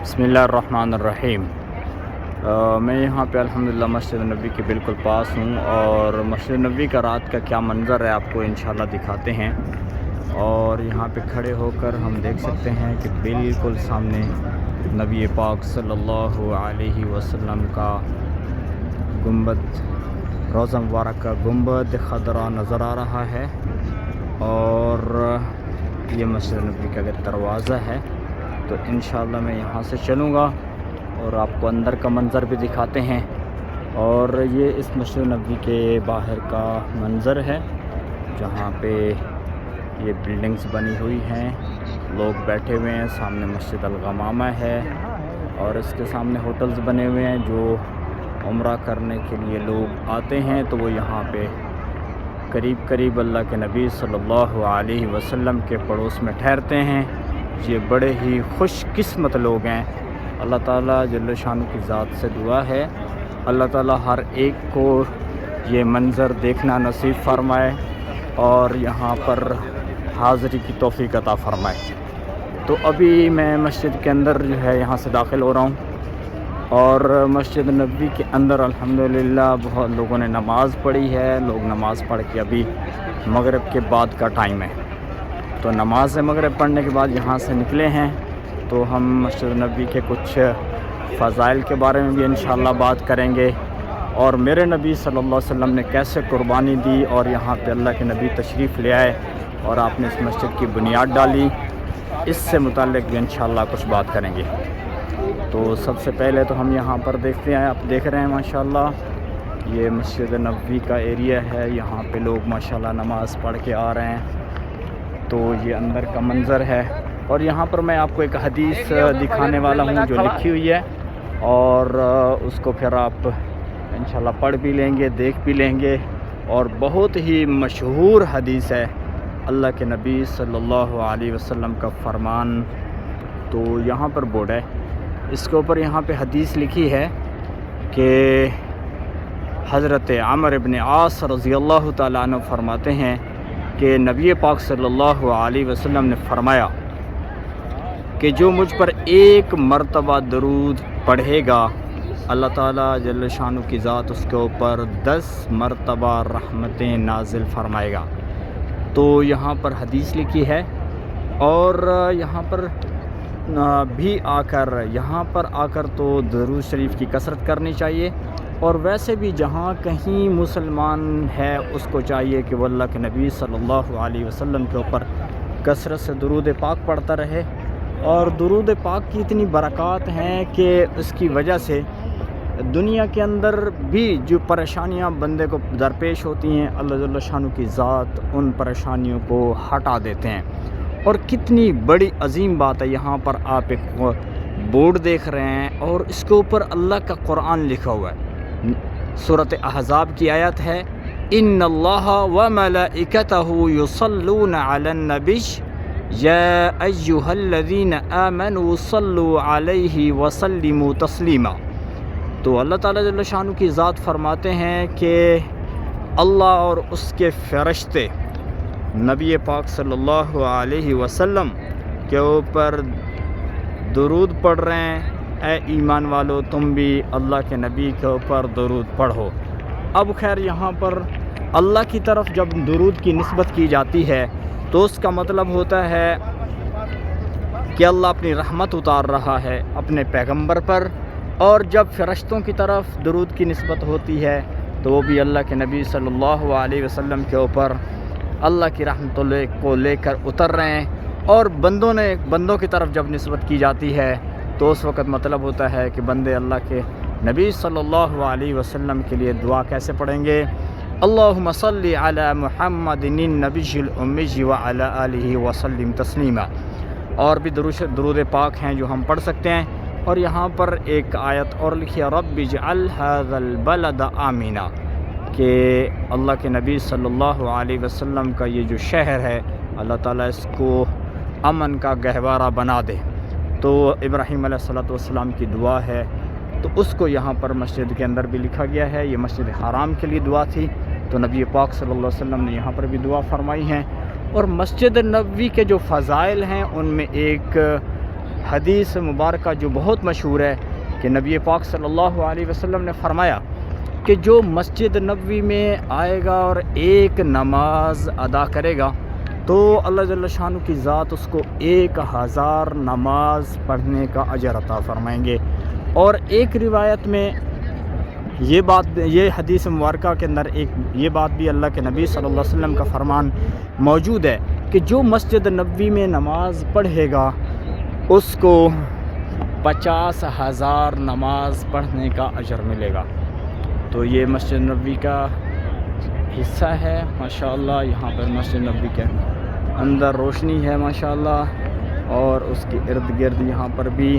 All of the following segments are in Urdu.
بسم اللہ الرحمن الرحیم۔ میں یہاں پہ الحمدللہ مسجد نبوی کے بالکل پاس ہوں، اور مسجد نبوی کا رات کا کیا منظر ہے آپ کو انشاءاللہ دکھاتے ہیں۔ اور یہاں پہ کھڑے ہو کر ہم دیکھ سکتے ہیں کہ بالکل سامنے نبی پاک صلی اللہ علیہ وسلم کا گنبد، روضہ مبارک کا گنبد خضرا نظر آ رہا ہے، اور یہ مسجد نبوی کا دروازہ ہے۔ تو انشاءاللہ میں یہاں سے چلوں گا اور آپ کو اندر کا منظر بھی دکھاتے ہیں۔ اور یہ اس مسجد نبوی کے باہر کا منظر ہے، جہاں پہ یہ بلڈنگز بنی ہوئی ہیں، لوگ بیٹھے ہوئے ہیں، سامنے مسجد الغمامہ ہے، اور اس کے سامنے ہوٹلز بنے ہوئے ہیں۔ جو عمرہ کرنے کے لیے لوگ آتے ہیں تو وہ یہاں پہ قریب اللہ کے نبی صلی اللہ علیہ وسلم کے پڑوس میں ٹھہرتے ہیں۔ یہ بڑے ہی خوش قسمت لوگ ہیں۔ اللہ تعالیٰ جل شانہ کی ذات سے دعا ہے، اللہ تعالیٰ ہر ایک کو یہ منظر دیکھنا نصیب فرمائے اور یہاں پر حاضری کی توفیق عطا فرمائے۔ تو ابھی میں مسجد کے اندر جو ہے یہاں سے داخل ہو رہا ہوں، اور مسجد نبوی کے اندر الحمدللہ بہت لوگوں نے نماز پڑھی ہے۔ لوگ نماز پڑھ کے ابھی مغرب کے بعد کا ٹائم ہے، تو نماز مغرب پڑھنے کے بعد یہاں سے نکلے ہیں۔ تو ہم مسجد نبوی کے کچھ فضائل کے بارے میں بھی انشاءاللہ بات کریں گے، اور میرے نبی صلی اللہ علیہ وسلم نے کیسے قربانی دی اور یہاں پہ اللہ کے نبی تشریف لے آئے اور آپ نے اس مسجد کی بنیاد ڈالی، اس سے متعلق بھی انشاءاللہ کچھ بات کریں گے۔ تو سب سے پہلے تو ہم یہاں پر دیکھتے ہیں، آپ دیکھ رہے ہیں ماشاءاللہ یہ مسجد نبوی کا ایریا ہے، یہاں پہ لوگ ماشاءاللہ نماز پڑھ کے آ رہے ہیں۔ تو یہ اندر کا منظر ہے، اور یہاں پر میں آپ کو ایک حدیث دکھانے والا ہوں جو لکھی ہوئی ہے، اور اس کو پھر آپ انشاءاللہ پڑھ بھی لیں گے، دیکھ بھی لیں گے، اور بہت ہی مشہور حدیث ہے اللہ کے نبی صلی اللہ علیہ وسلم کا فرمان۔ تو یہاں پر بورڈ ہے، اس کے اوپر یہاں پہ حدیث لکھی ہے کہ حضرت عمرو بن عاص رضی اللہ تعالیٰ عنہ فرماتے ہیں کہ نبی پاک صلی اللہ علیہ وسلم نے فرمایا کہ جو مجھ پر ایک مرتبہ درود پڑھے گا، اللہ تعالیٰ جل شانہ کی ذات اس کے اوپر 10 مرتبہ رحمتیں نازل فرمائے گا۔ تو یہاں پر حدیث لکھی ہے، اور یہاں پر بھی آ کر تو درود شریف کی کثرت کرنی چاہیے، اور ویسے بھی جہاں کہیں مسلمان ہے اس کو چاہیے کہ وہ اللہ کے نبی صلی اللہ علیہ وسلم کے اوپر کثرت سے درود پاک پڑھتا رہے۔ اور درود پاک کی اتنی برکات ہیں کہ اس کی وجہ سے دنیا کے اندر بھی جو پریشانیاں بندے کو درپیش ہوتی ہیں، اللہ جل شانہ کی ذات ان پریشانیوں کو ہٹا دیتے ہیں۔ اور کتنی بڑی عظیم بات ہے، یہاں پر آپ ایک بورڈ دیکھ رہے ہیں، اور اس کے اوپر اللہ کا قرآن لکھا ہوا ہے۔ سورۃ احزاب کی آیت ہے، ان اللہ وملائکتہ یصلون علی النبی یا ایھا الذین آمنوا صلوا علیہ وسلموا تسلیما۔ تو اللہ تعالیٰ جل شانہ کی ذات فرماتے ہیں کہ اللہ اور اس کے فرشتے نبی پاک صلی اللہ علیہ وسلم کے اوپر درود پڑھ رہے ہیں۔ اے ایمان والو، تم بھی اللہ کے نبی کے اوپر درود پڑھو۔ اب خیر یہاں پر اللہ کی طرف جب درود کی نسبت کی جاتی ہے تو اس کا مطلب ہوتا ہے کہ اللہ اپنی رحمت اتار رہا ہے اپنے پیغمبر پر، اور جب فرشتوں کی طرف درود کی نسبت ہوتی ہے تو وہ بھی اللہ کے نبی صلی اللہ علیہ وسلم کے اوپر اللہ کی رحمت کو لے کر اتر رہے ہیں۔ اور بندوں کی طرف جب نسبت کی جاتی ہے تو اس وقت مطلب ہوتا ہے کہ بندے اللہ کے نبی صلی اللہ علیہ وسلم کے لیے دعا کیسے پڑھیں گے، اللہم صلی علی محمد النبی الامی وعلی آلہ وسلم تسلیما۔ اور بھی درود پاک ہیں جو ہم پڑھ سکتے ہیں۔ اور یہاں پر ایک آیت اور لکھی ہے، رب اجعل ھذا البلد آمنا، کہ اللہ کے نبی صلی اللہ علیہ وسلم کا یہ جو شہر ہے اللہ تعالیٰ اس کو امن کا گہوارہ بنا دے۔ تو ابراہیم علیہ السلام کی دعا ہے، تو اس کو یہاں پر مسجد کے اندر بھی لکھا گیا ہے۔ یہ مسجد حرام کے لیے دعا تھی، تو نبی پاک صلی اللہ علیہ وسلم نے یہاں پر بھی دعا فرمائی ہیں۔ اور مسجد نبوی کے جو فضائل ہیں ان میں ایک حدیث مبارکہ جو بہت مشہور ہے کہ نبی پاک صلی اللہ علیہ وسلم نے فرمایا کہ جو مسجد نبوی میں آئے گا اور ایک نماز ادا کرے گا تو اللہ جل شانہ کی ذات اس کو 1000 نماز پڑھنے کا اجر عطا فرمائیں گے۔ اور ایک روایت میں یہ حدیث مبارکہ کے اندر یہ بات بھی اللہ کے نبی صلی اللہ علیہ وسلم کا فرمان موجود ہے کہ جو مسجد نبوی میں نماز پڑھے گا اس کو 50,000 نماز پڑھنے کا اجر ملے گا۔ تو یہ مسجد نبوی کا حصہ ہے ماشاءاللہ۔ یہاں پر مسجد نبوی کے اندر روشنی ہے ماشاءاللہ، اور اس کے ارد گرد یہاں پر بھی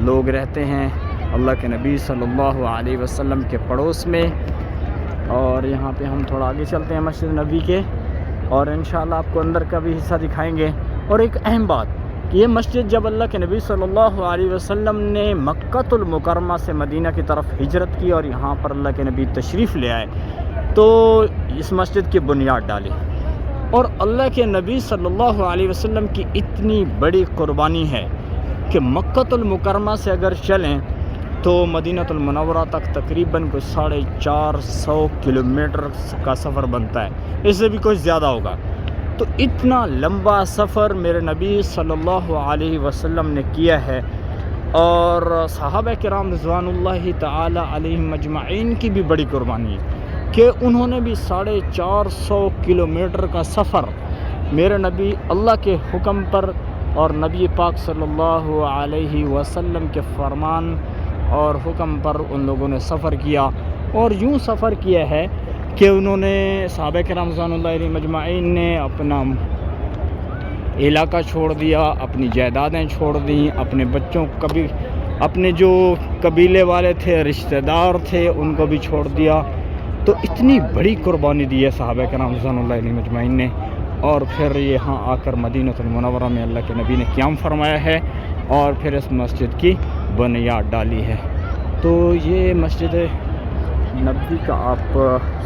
لوگ رہتے ہیں اللہ کے نبی صلی اللہ علیہ وسلم کے پڑوس میں۔ اور یہاں پہ ہم تھوڑا آگے چلتے ہیں مسجد نبوی کے، اور انشاءاللہ آپ کو اندر کا بھی حصہ دکھائیں گے۔ اور ایک اہم بات کہ یہ مسجد جب اللہ کے نبی صلی اللہ علیہ وسلم نے مکۃ المکرمہ سے مدینہ کی طرف ہجرت کی اور یہاں پر اللہ کے نبی تشریف لے آئے تو اس مسجد کی بنیاد ڈالی، اور اللہ کے نبی صلی اللہ علیہ وسلم کی اتنی بڑی قربانی ہے کہ مکۃ المکرمہ سے اگر چلیں تو مدینہ المنورہ تک تقریباً کوئی 450 کلومیٹر کا سفر بنتا ہے، اس سے بھی کچھ زیادہ ہوگا۔ تو اتنا لمبا سفر میرے نبی صلی اللہ علیہ وسلم نے کیا ہے، اور صحابہ کرام رضوان اللہ تعالی علیہم اجمعین کی بھی بڑی قربانی ہے کہ انہوں نے بھی 450 کلومیٹر کا سفر میرے نبی اللہ کے حکم پر اور نبی پاک صلی اللہ علیہ وسلم کے فرمان اور حکم پر ان لوگوں نے سفر کیا۔ اور یوں سفر کیا ہے کہ انہوں نے صحابہ کرام رضوان اللہ علیہم اجمعین نے اپنا علاقہ چھوڑ دیا، اپنی جائیدادیں چھوڑ دیں، اپنے بچوں اپنے جو قبیلے والے تھے، رشتہ دار تھے، ان کو بھی چھوڑ دیا۔ تو اتنی بڑی قربانی دی ہے صحابہ کرام رضوان اللہ علیہم اجمعین نے، اور پھر یہاں آ کر مدینہ المنورہ میں اللہ کے نبی نے قیام فرمایا ہے اور پھر اس مسجد کی بنیاد ڈالی ہے۔ تو یہ مسجد نبوی کا آپ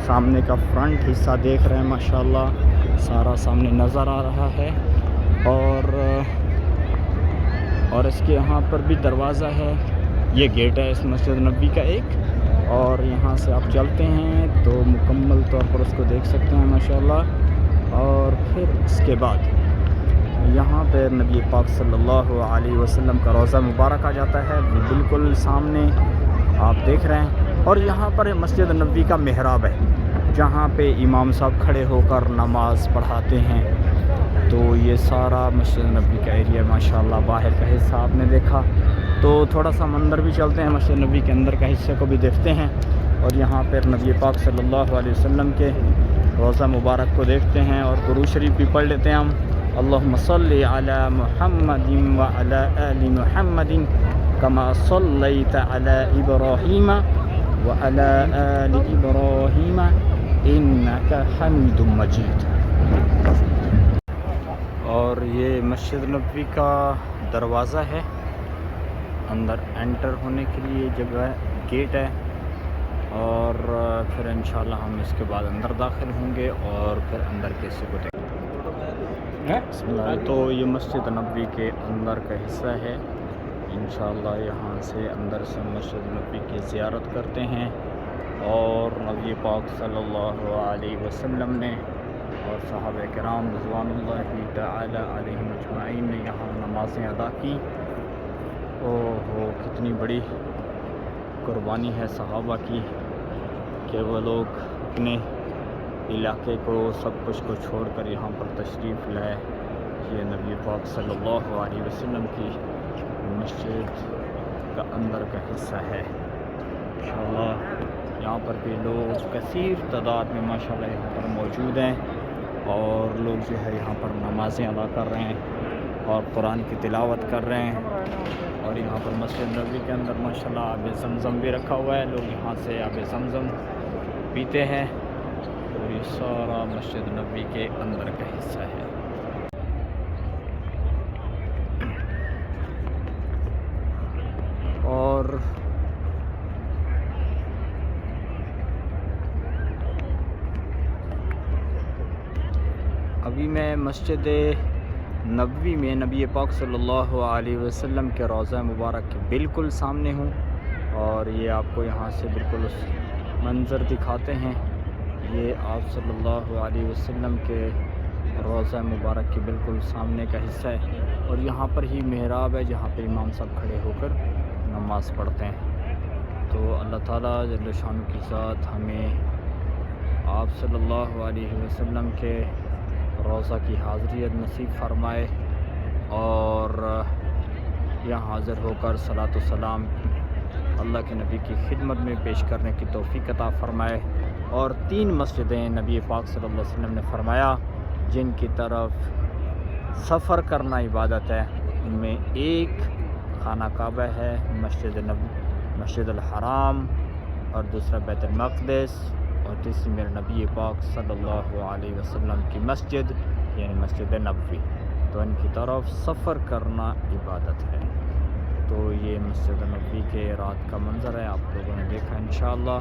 سامنے کا فرنٹ حصہ دیکھ رہے ہیں ماشاءاللہ، سارا سامنے نظر آ رہا ہے، اور اس کے یہاں پر بھی دروازہ ہے، یہ گیٹ ہے اس مسجد نبوی کا ایک، اور یہاں سے آپ چلتے ہیں تو مکمل طور پر اس کو دیکھ سکتے ہیں ماشاءاللہ۔ اور پھر اس کے بعد یہاں پہ نبی پاک صلی اللہ علیہ وسلم کا روضہ مبارک آ جاتا ہے، وہ بالکل سامنے آپ دیکھ رہے ہیں، اور یہاں پر مسجد نبوی کا محراب ہے جہاں پہ امام صاحب کھڑے ہو کر نماز پڑھاتے ہیں۔ تو یہ سارا مسجد نبوی کا ایریا ماشاءاللہ، باہر کا حصہ آپ نے دیکھا، تو تھوڑا سا اندر بھی چلتے ہیں، مسجد نبوی کے اندر کا حصے کو بھی دیکھتے ہیں، اور یہاں پر نبی پاک صلی اللہ علیہ وسلم کے روضہ مبارک کو دیکھتے ہیں، اور درود شریف بھی پڑھ لیتے ہیں ہم۔ اللہم صلی علی محمد وعلی آل محمد کما صلیت علی ابراہیم وعلی آل ابراہیم انک حمید مجید۔ اور یہ مسجد نبوی کا دروازہ ہے، اندر انٹر ہونے کے لیے جگہ گیٹ ہے، اور پھر انشاءاللہ ہم اس کے بعد اندر داخل ہوں گے اور پھر اندر کے حصے کو دیکھیں گے۔ بسم اللہ۔ تو یہ مسجد نبوی کے اندر کا حصہ ہے، انشاءاللہ یہاں سے اندر سے مسجد نبوی کی زیارت کرتے ہیں، اور نبی پاک صلی اللہ علیہ وسلم نے اور صحابہ کرام رضوان اللہ تعالی علیہم اجمعین نے یہاں نمازیں ادا کی۔ کتنی بڑی قربانی ہے صحابہ کی کہ وہ لوگ اپنے علاقے کو سب کچھ کو چھوڑ کر یہاں پر تشریف لائے۔ یہ نبی پاک صلی اللہ علیہ وسلم کی مسجد کا اندر کا حصہ ہے انشاءاللہ۔ یہاں پر بھی لوگ کثیر تعداد میں ماشاءاللہ یہاں پر موجود ہیں، اور لوگ جو ہے یہاں پر نمازیں ادا کر رہے ہیں اور قرآن کی تلاوت کر رہے ہیں۔ اور یہاں پر مسجد نبوی کے اندر ماشاءاللہ آب زمزم بھی رکھا ہوا ہے، لوگ یہاں سے آب زمزم پیتے ہیں، اور یہ سارا مسجد نبوی کے اندر کا حصہ ہے۔ اور ابھی میں مسجد نبوی میں نبی پاک صلی اللہ علیہ وسلم کے روضہ مبارک کے بالکل سامنے ہوں، اور یہ آپ کو یہاں سے بالکل اس منظر دکھاتے ہیں۔ یہ آپ صلی اللہ علیہ وسلم کے روضہ مبارک کے بالکل سامنے کا حصہ ہے، اور یہاں پر ہی محراب ہے جہاں پہ امام صاحب کھڑے ہو کر نماز پڑھتے ہیں۔ تو اللہ تعالیٰ جل شانہ کی ذات ہمیں آپ صلی اللہ علیہ وسلم کے روضہ کی حاضریت نصیب فرمائے، اور یہاں حاضر ہو کر صلاۃ و سلام اللہ کے نبی کی خدمت میں پیش کرنے کی توفیق عطا فرمائے۔ اور 3 مسجدیں نبی پاک صلی اللہ علیہ وسلم نے فرمایا جن کی طرف سفر کرنا عبادت ہے، ان میں ایک خانہ کعبہ ہے، مسجد الحرام، اور دوسرا بیت المقدس، اور تیسری میرے نبی پاک صلی اللہ علیہ وسلم کی مسجد یعنی مسجد نبوی۔ تو ان کی طرف سفر کرنا عبادت ہے۔ تو یہ مسجد نبوی کے رات کا منظر ہے، آپ لوگوں نے دیکھا انشاءاللہ۔